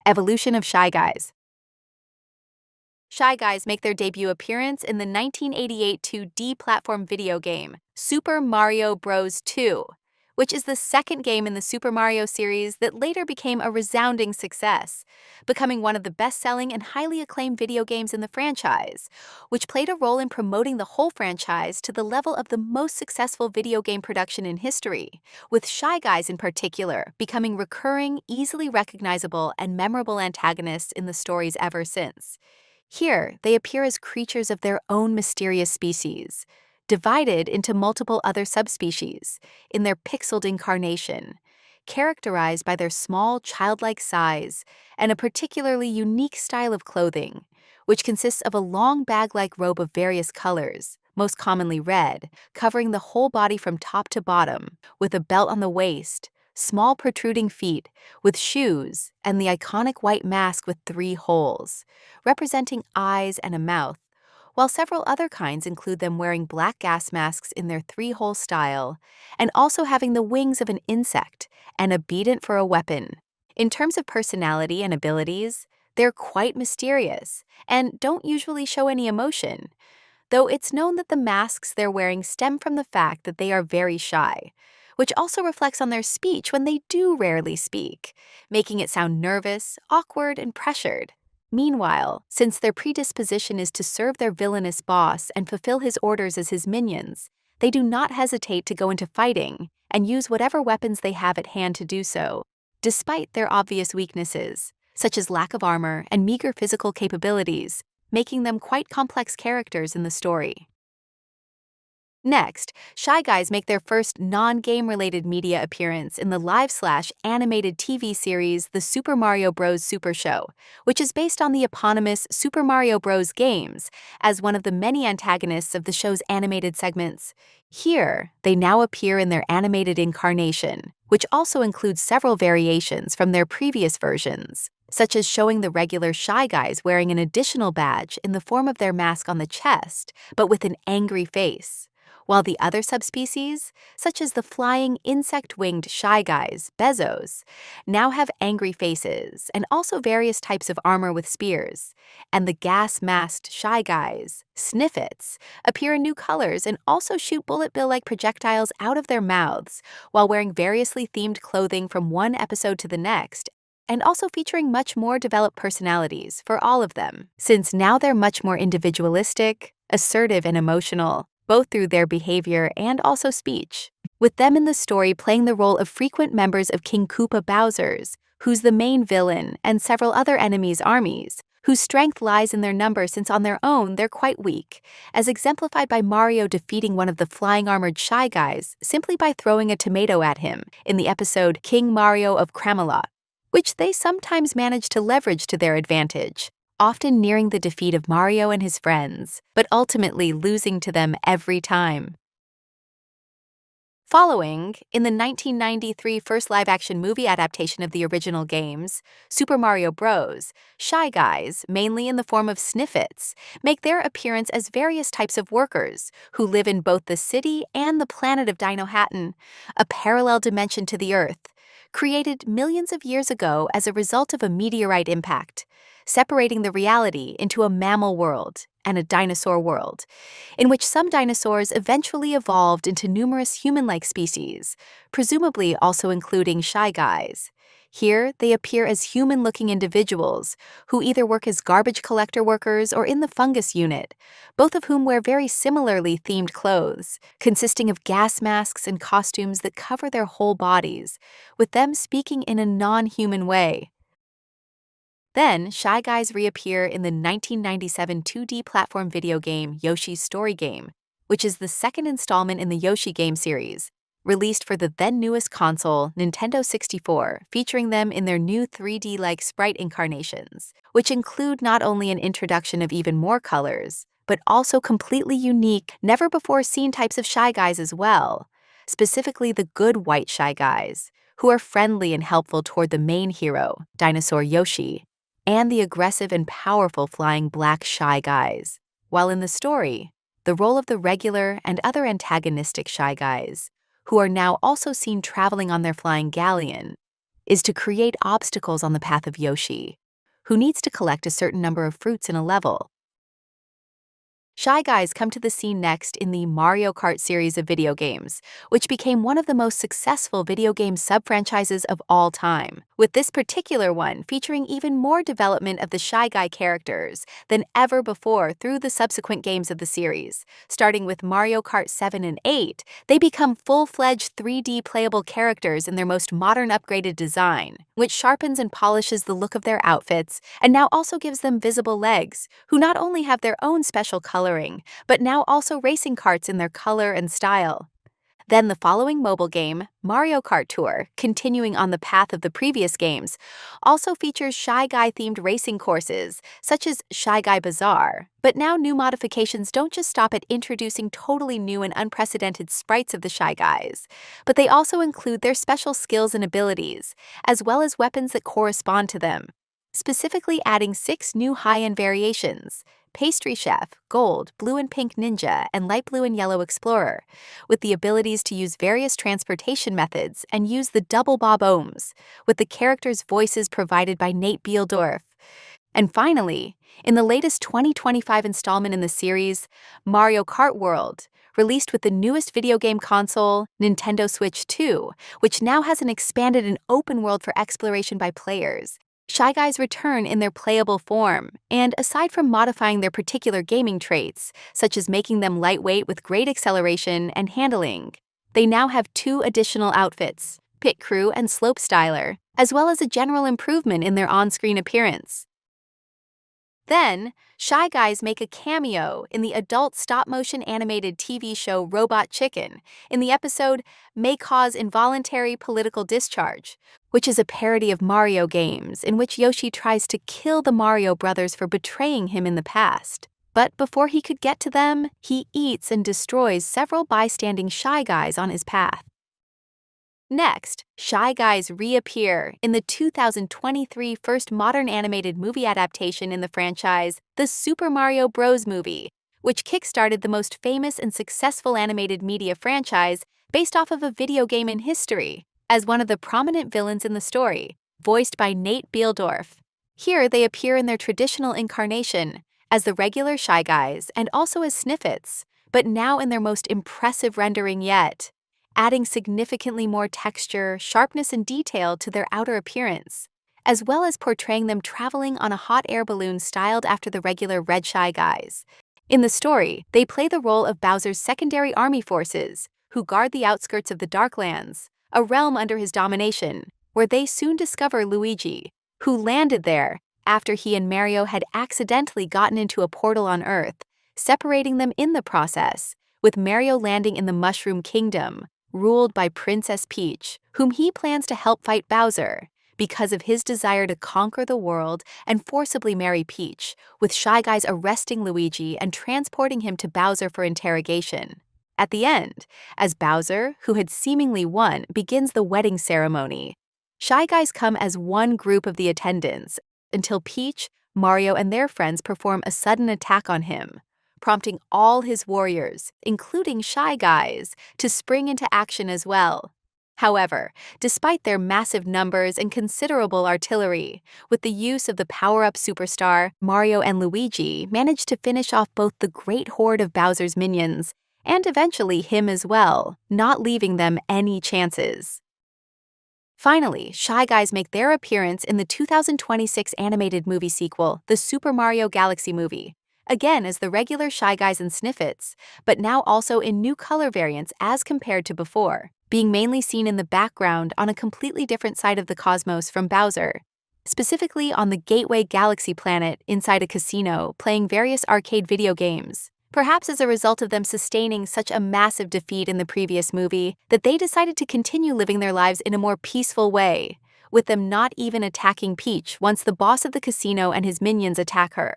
Evolution of Shy Guys. Shy Guys make their debut appearance in the 1988 2D platform video game, Super Mario Bros. 2, which is the second game in the Super Mario series that later became a resounding success, becoming one of the best-selling and highly acclaimed video games in the franchise, which played a role in promoting the whole franchise to the level of the most successful video game production in history, with Shy Guys in particular becoming recurring, easily recognizable, and memorable antagonists in the stories ever since. Here, they appear as creatures of their own mysterious species, divided into multiple other subspecies in their pixeled incarnation, characterized by their small, childlike size and a particularly unique style of clothing, which consists of a long bag-like robe of various colors, most commonly red, covering the whole body from top to bottom, with a belt on the waist, small protruding feet, with shoes, and the iconic white mask with 3 holes, representing eyes and a mouth, while several other kinds include them wearing black gas masks in their 3-hole style, and also having the wings of an insect and a beadant for a weapon. In terms of personality and abilities, they're quite mysterious and don't usually show any emotion, though it's known that the masks they're wearing stem from the fact that they are very shy, which also reflects on their speech when they do rarely speak, making it sound nervous, awkward, and pressured. Meanwhile, since their predisposition is to serve their villainous boss and fulfill his orders as his minions, they do not hesitate to go into fighting and use whatever weapons they have at hand to do so, despite their obvious weaknesses, such as lack of armor and meager physical capabilities, making them quite complex characters in the story. Next, Shy Guys make their first non-game-related media appearance in the live/animated TV series The Super Mario Bros. Super Show, which is based on the eponymous Super Mario Bros. Games as one of the many antagonists of the show's animated segments. Here, they now appear in their animated incarnation, which also includes several variations from their previous versions, such as showing the regular Shy Guys wearing an additional badge in the form of their mask on the chest, but with an angry face, while the other subspecies, such as the flying insect-winged Shy Guys, Bezos, now have angry faces and also various types of armor with spears, and the gas-masked Shy Guys, Sniffits, appear in new colors and also shoot bullet bill-like projectiles out of their mouths while wearing variously themed clothing from one episode to the next, and also featuring much more developed personalities for all of them, since now they're much more individualistic, assertive, and emotional, both through their behavior and also speech, with them in the story playing the role of frequent members of King Koopa Bowser's, who's the main villain, and several other enemies' armies, whose strength lies in their number since on their own they're quite weak, as exemplified by Mario defeating one of the flying armored Shy Guys simply by throwing a tomato at him in the episode King Mario of Camelot, which they sometimes manage to leverage to their advantage, often nearing the defeat of Mario and his friends, but ultimately losing to them every time. Following, in the 1993 first live-action movie adaptation of the original games, Super Mario Bros., Shy Guys, mainly in the form of Sniffits, make their appearance as various types of workers who live in both the city and the planet of Dino Hatton, a parallel dimension to the Earth, created millions of years ago as a result of a meteorite impact, separating the reality into a mammal world and a dinosaur world, in which some dinosaurs eventually evolved into numerous human-like species, presumably also including Shy Guys. Here, they appear as human-looking individuals who either work as garbage collector workers or in the fungus unit, both of whom wear very similarly themed clothes, consisting of gas masks and costumes that cover their whole bodies, with them speaking in a non-human way. Then, Shy Guys reappear in the 1997 2D platform video game Yoshi's Story Game, which is the second installment in the Yoshi game series, released for the then-newest console, Nintendo 64, featuring them in their new 3D-like sprite incarnations, which include not only an introduction of even more colors, but also completely unique, never-before-seen types of Shy Guys as well, specifically the good white Shy Guys, who are friendly and helpful toward the main hero, Dinosaur Yoshi, and the aggressive and powerful flying black Shy Guys, while in the story, the role of the regular and other antagonistic Shy Guys, who are now also seen traveling on their flying galleon, is to create obstacles on the path of Yoshi, who needs to collect a certain number of fruits in a level. Shy Guys come to the scene next in the Mario Kart series of video games, which became one of the most successful video game sub-franchises of all time, with this particular one featuring even more development of the Shy Guy characters than ever before through the subsequent games of the series. Starting with Mario Kart 7 and 8, they become full-fledged 3D playable characters in their most modern upgraded design, which sharpens and polishes the look of their outfits and now also gives them visible legs, who not only have their own special coloring, but now also racing karts in their color and style. Then the following mobile game, Mario Kart Tour, continuing on the path of the previous games, also features Shy Guy-themed racing courses, such as Shy Guy Bazaar. But now new modifications don't just stop at introducing totally new and unprecedented sprites of the Shy Guys, but they also include their special skills and abilities, as well as weapons that correspond to them, specifically adding 6 new high-end variations: Pastry Chef, Gold, Blue and Pink Ninja, and Light Blue and Yellow Explorer, with the abilities to use various transportation methods and use the double bob ohms, with the characters' voices provided by Nate Bieldorf. And finally, in the latest 2025 installment in the series, Mario Kart World, released with the newest video game console, Nintendo Switch 2, which now has an expanded and open world for exploration by players, Shy Guys return in their playable form, and aside from modifying their particular gaming traits, such as making them lightweight with great acceleration and handling, they now have 2 additional outfits, Pit Crew and Slope Styler, as well as a general improvement in their on-screen appearance. Then, Shy Guys make a cameo in the adult stop-motion animated TV show Robot Chicken in the episode May Cause Involuntary Political Discharge, which is a parody of Mario games in which Yoshi tries to kill the Mario brothers for betraying him in the past. But before he could get to them, he eats and destroys several bystanding Shy Guys on his path. Next, Shy Guys reappear in the 2023 first modern animated movie adaptation in the franchise, the Super Mario Bros. Movie, which kickstarted the most famous and successful animated media franchise based off of a video game in history, as one of the prominent villains in the story, voiced by Nate Bieldorf. Here they appear in their traditional incarnation, as the regular Shy Guys and also as Sniffets, but now in their most impressive rendering yet, adding significantly more texture, sharpness, and detail to their outer appearance, as well as portraying them traveling on a hot air balloon styled after the regular Red Shy Guys. In the story, they play the role of Bowser's secondary army forces, who guard the outskirts of the Darklands, a realm under his domination, where they soon discover Luigi, who landed there after he and Mario had accidentally gotten into a portal on Earth, separating them in the process, with Mario landing in the Mushroom Kingdom, ruled by Princess Peach, whom he plans to help fight Bowser because of his desire to conquer the world and forcibly marry Peach, with Shy Guys arresting Luigi and transporting him to Bowser for interrogation. At the end, as Bowser, who had seemingly won, begins the wedding ceremony, Shy Guys come as one group of the attendants until Peach, Mario, and their friends perform a sudden attack on him, prompting all his warriors, including Shy Guys, to spring into action as well. However, despite their massive numbers and considerable artillery, with the use of the power-up superstar, Mario and Luigi managed to finish off both the great horde of Bowser's minions and eventually him as well, not leaving them any chances. Finally, Shy Guys make their appearance in the 2026 animated movie sequel, the Super Mario Galaxy Movie, again as the regular Shy Guys and Sniffets, but now also in new color variants as compared to before, being mainly seen in the background on a completely different side of the cosmos from Bowser, specifically on the Gateway Galaxy planet inside a casino playing various arcade video games. Perhaps as a result of them sustaining such a massive defeat in the previous movie that they decided to continue living their lives in a more peaceful way, with them not even attacking Peach once the boss of the casino and his minions attack her.